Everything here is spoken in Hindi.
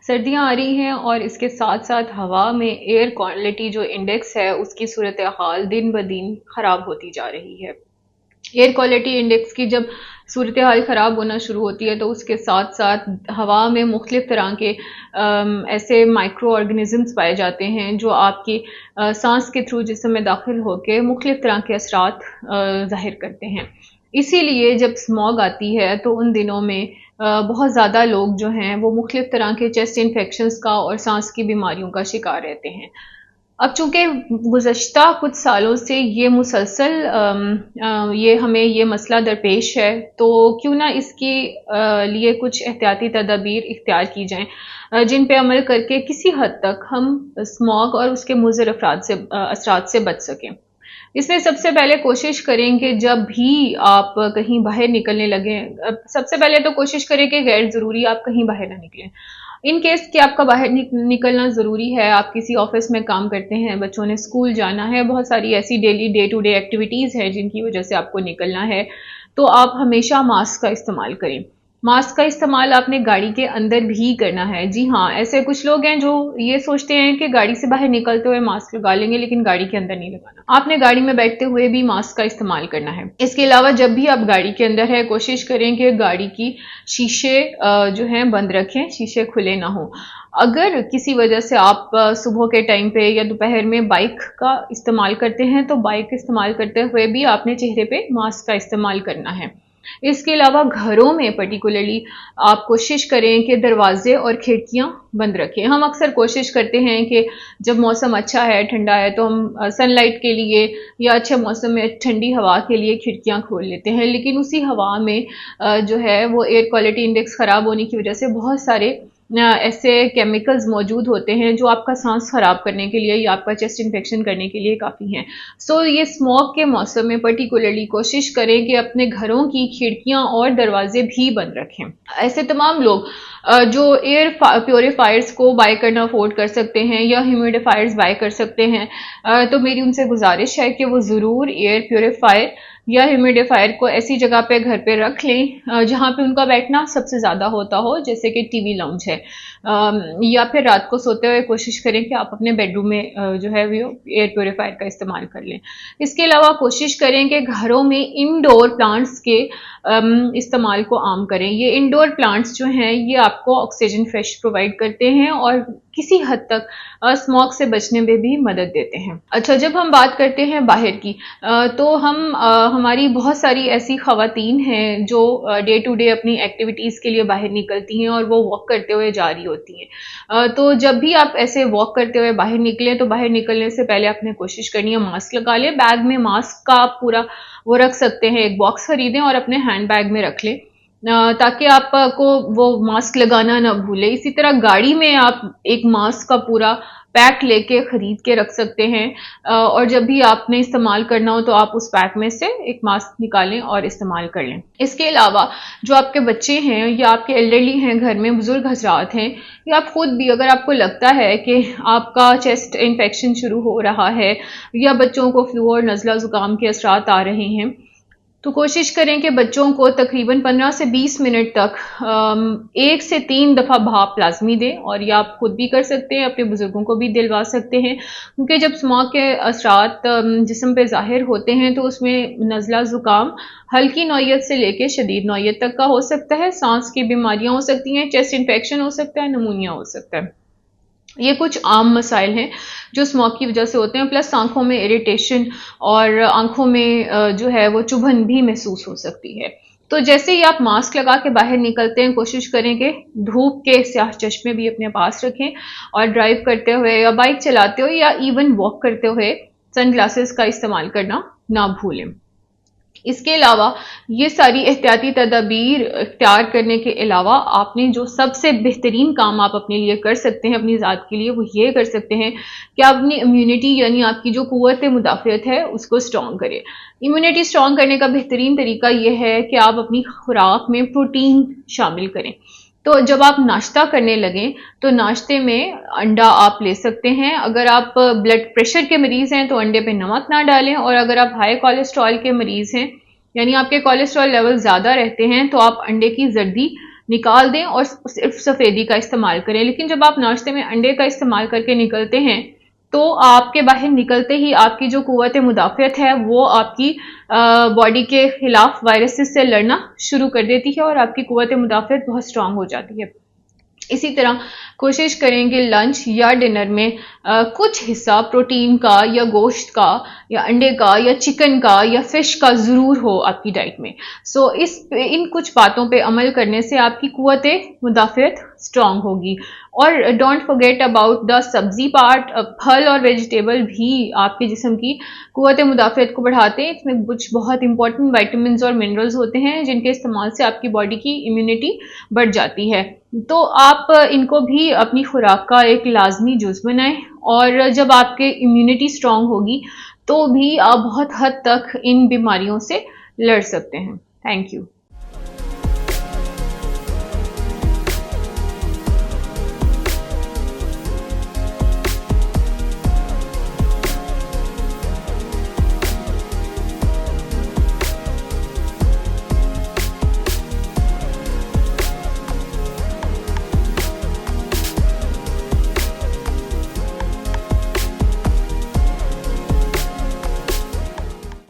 सर्दियां आ रही हैं और इसके साथ साथ हवा में एयर क्वालिटी जो इंडेक्स है उसकी सूरत हाल दिन ब दिन ख़राब होती जा रही है। एयर क्वालिटी इंडेक्स की जब सूरत हाल ख़राब होना शुरू होती है तो उसके साथ साथ हवा में मुख्तलिफ तरह के ऐसे माइक्रो ऑर्गेनिज़म्स पाए जाते हैं जो आपकी सांस के थ्रू जिस्म में दाखिल होकर मुख्तलिफ तरह के असरात ज़ाहिर करते हैं। इसीलिए जब स्मॉग आती है तो उन दिनों में बहुत ज़्यादा लोग जो हैं वो मुख्तलिफ तरह के चेस्ट इन्फेक्शंस का और सांस की बीमारियों का शिकार रहते हैं। अब चूंकि गुज़श्ता कुछ सालों से ये मुसलसल ये हमें ये मसला दरपेश है, तो क्यों ना इसके लिए कुछ एहतियाती तदाबीर इख्तियार की जाएं जिन पे अमल करके किसी हद तक हम स्मॉग और उसके मुज़र असरात से बच सकें। इसमें सबसे पहले कोशिश करें कि जब भी आप कहीं बाहर निकलने लगे, सबसे पहले तो कोशिश करें कि गैर ज़रूरी आप कहीं बाहर ना निकलें। इन केस कि आपका बाहर निकलना ज़रूरी है, आप किसी ऑफिस में काम करते हैं, बच्चों ने स्कूल जाना है, बहुत सारी ऐसी daily day to day activities हैं जिनकी वजह से आपको निकलना है, तो आप हमेशा मास्क का इस्तेमाल करें। मास्क का इस्तेमाल आपने गाड़ी के अंदर भी करना है। जी हाँ, ऐसे कुछ लोग हैं जो ये सोचते हैं कि गाड़ी से बाहर निकलते हुए मास्क लगा लेंगे लेकिन गाड़ी के अंदर नहीं लगाना। आपने गाड़ी में बैठते हुए भी मास्क का इस्तेमाल करना है। इसके अलावा जब भी आप गाड़ी के अंदर है, कोशिश करें कि गाड़ी की शीशे जो हैं बंद रखें, शीशे खुले ना हो। अगर किसी वजह से आप सुबह के टाइम पे या दोपहर में बाइक का इस्तेमाल करते हैं तो बाइक इस्तेमाल करते हुए भी आपने चेहरे पे मास्क का इस्तेमाल करना है। इसके अलावा घरों में पर्टिकुलरली आप कोशिश करें कि दरवाजे और खिड़कियां बंद रखें। हम अक्सर कोशिश करते हैं कि जब मौसम अच्छा है, ठंडा है, तो हम सनलाइट के लिए या अच्छे मौसम में ठंडी हवा के लिए खिड़कियां खोल लेते हैं, लेकिन उसी हवा में जो है वो एयर क्वालिटी इंडेक्स ख़राब होने की वजह से बहुत सारे ऐसे केमिकल्स मौजूद होते हैं जो आपका सांस खराब करने के लिए या आपका चेस्ट इन्फेक्शन करने के लिए काफ़ी हैं। सो ये स्मॉग के मौसम में पर्टिकुलरली कोशिश करें कि अपने घरों की खिड़कियां और दरवाजे भी बंद रखें। ऐसे तमाम लोग जो एयर प्योरीफायर्स को बाय करना अफोर्ड कर सकते हैं या ह्यूमिडिफायर्स बाय कर सकते हैं, तो मेरी उनसे गुजारिश है कि वो ज़रूर एयर प्योरीफायर या ह्यूमिडिफायर को ऐसी जगह पे घर पे रख लें जहाँ पे उनका बैठना सबसे ज़्यादा होता हो, जैसे कि टीवी लाउंज है, या फिर रात को सोते हुए कोशिश करें कि आप अपने बेडरूम में जो है वो एयर प्योरीफायर का इस्तेमाल कर लें। इसके अलावा कोशिश करें कि घरों में इंडोर प्लांट्स के इस्तेमाल को आम करें। ये इंडोर प्लांट्स जो हैं ये आपको ऑक्सीजन फ्रेश प्रोवाइड करते हैं और किसी हद तक स्मॉग से बचने में भी मदद देते हैं। अच्छा, जब हम बात करते हैं बाहर की, तो हमारी बहुत सारी ऐसी ख़वातीन हैं जो डे टू डे अपनी एक्टिविटीज़ के लिए बाहर निकलती हैं और वो वॉक करते हुए जा रही होती हैं। तो जब भी आप ऐसे वॉक करते हुए बाहर निकलें तो बाहर निकलने से पहले आपने कोशिश करनी है मास्क लगा लें। बैग में मास्क का आप पूरा वो रख सकते हैं, एक बॉक्स खरीदें और अपने हैंड बैग में रख लें ताकि आपको वो मास्क लगाना ना भूले। इसी तरह गाड़ी में आप एक मास्क का पूरा पैक लेके खरीद के रख सकते हैं और जब भी आपने इस्तेमाल करना हो तो आप उस पैक में से एक मास्क निकालें और इस्तेमाल कर लें। इसके अलावा जो आपके बच्चे हैं या आपके एल्डरली हैं, घर में बुजुर्ग हजरात हैं, या आप खुद भी अगर आपको लगता है कि आपका चेस्ट इन्फेक्शन शुरू हो रहा है या बच्चों को फ्लू और नज़ला ज़ुकाम के असरात आ रहे हैं, तो कोशिश करें कि बच्चों को तकरीबन 15 से 20 मिनट तक 1 से 3 दफ़ा भाप लाजमी दें, और ये आप खुद भी कर सकते हैं, अपने बुजुर्गों को भी दिलवा सकते हैं, क्योंकि जब स्मॉग के असरात जिस्म पे ज़ाहिर होते हैं तो उसमें नज़ला ज़ुकाम हल्की नौयत से लेकर शदीद नौयत तक का हो सकता है, सांस की बीमारियां हो सकती हैं, चेस्ट इन्फेक्शन हो सकता है, नमूनिया हो सकता है। ये कुछ आम मसाइल हैं जो स्मॉग की वजह से होते हैं, प्लस आंखों में इरिटेशन और आंखों में जो है वो चुभन भी महसूस हो सकती है। तो जैसे ही आप मास्क लगा के बाहर निकलते हैं, कोशिश करें कि धूप के स्याह चश्मे भी अपने पास रखें और ड्राइव करते हुए या बाइक चलाते हुए या इवन वॉक करते हुए सन ग्लासेस का इस्तेमाल करना ना भूलें। इसके अलावा ये सारी एहतियाती तदाबीर इख्तियार करने के अलावा आपने जो सबसे बेहतरीन काम आप अपने लिए कर सकते हैं अपनी ज़ात के लिए, वो ये कर सकते हैं कि आप अपनी इम्यूनिटी यानी आपकी जो क़ुव्वत मुदाफ़ियत है उसको स्ट्रॉन्ग करें। इम्यूनिटी स्ट्रॉन्ग करने का बेहतरीन तरीका यह है कि आप अपनी खुराक में प्रोटीन शामिल करें। तो जब आप नाश्ता करने लगें तो नाश्ते में अंडा आप ले सकते हैं। अगर आप ब्लड प्रेशर के मरीज़ हैं तो अंडे पे नमक ना डालें, और अगर आप हाई कोलेस्ट्रॉल के मरीज़ हैं यानी आपके कोलेस्ट्रॉल लेवल ज़्यादा रहते हैं तो आप अंडे की जर्दी निकाल दें और सिर्फ सफ़ेदी का इस्तेमाल करें। लेकिन जब आप नाश्ते में अंडे का इस्तेमाल करके निकलते हैं तो आपके बाहर निकलते ही आपकी जो कुव्वत मुदाफ़ियत है वो आपकी बॉडी के खिलाफ वायरसेस से लड़ना शुरू कर देती है और आपकी कुव्वत मुदाफ़ियत बहुत स्ट्रांग हो जाती है। इसी तरह कोशिश करें कि लंच या डिनर में कुछ हिस्सा प्रोटीन का या गोश्त का या अंडे का या चिकन का या फिश का ज़रूर हो आपकी डाइट में। सो इन कुछ बातों पे अमल करने से आपकी कुव्वत मुदाफ़ियत स्ट्रांग होगी। और डोंट फॉरगेट अबाउट द सब्जी पार्ट। फल और वेजिटेबल भी आपके जिस्म की कुव्वत मुदाफ़ियत को बढ़ाते हैं। इसमें कुछ बहुत इंपॉर्टेंट वाइटामिन और मिनरल्स होते हैं जिनके इस्तेमाल से आपकी बॉडी की इम्यूनिटी बढ़ जाती है। तो आप इनको भी अपनी खुराक का एक लाजमी जुज़ बनाएं और जब आपके इम्यूनिटी स्ट्रांग होगी तो भी आप बहुत हद तक इन बीमारियों से लड़ सकते हैं। Thank you.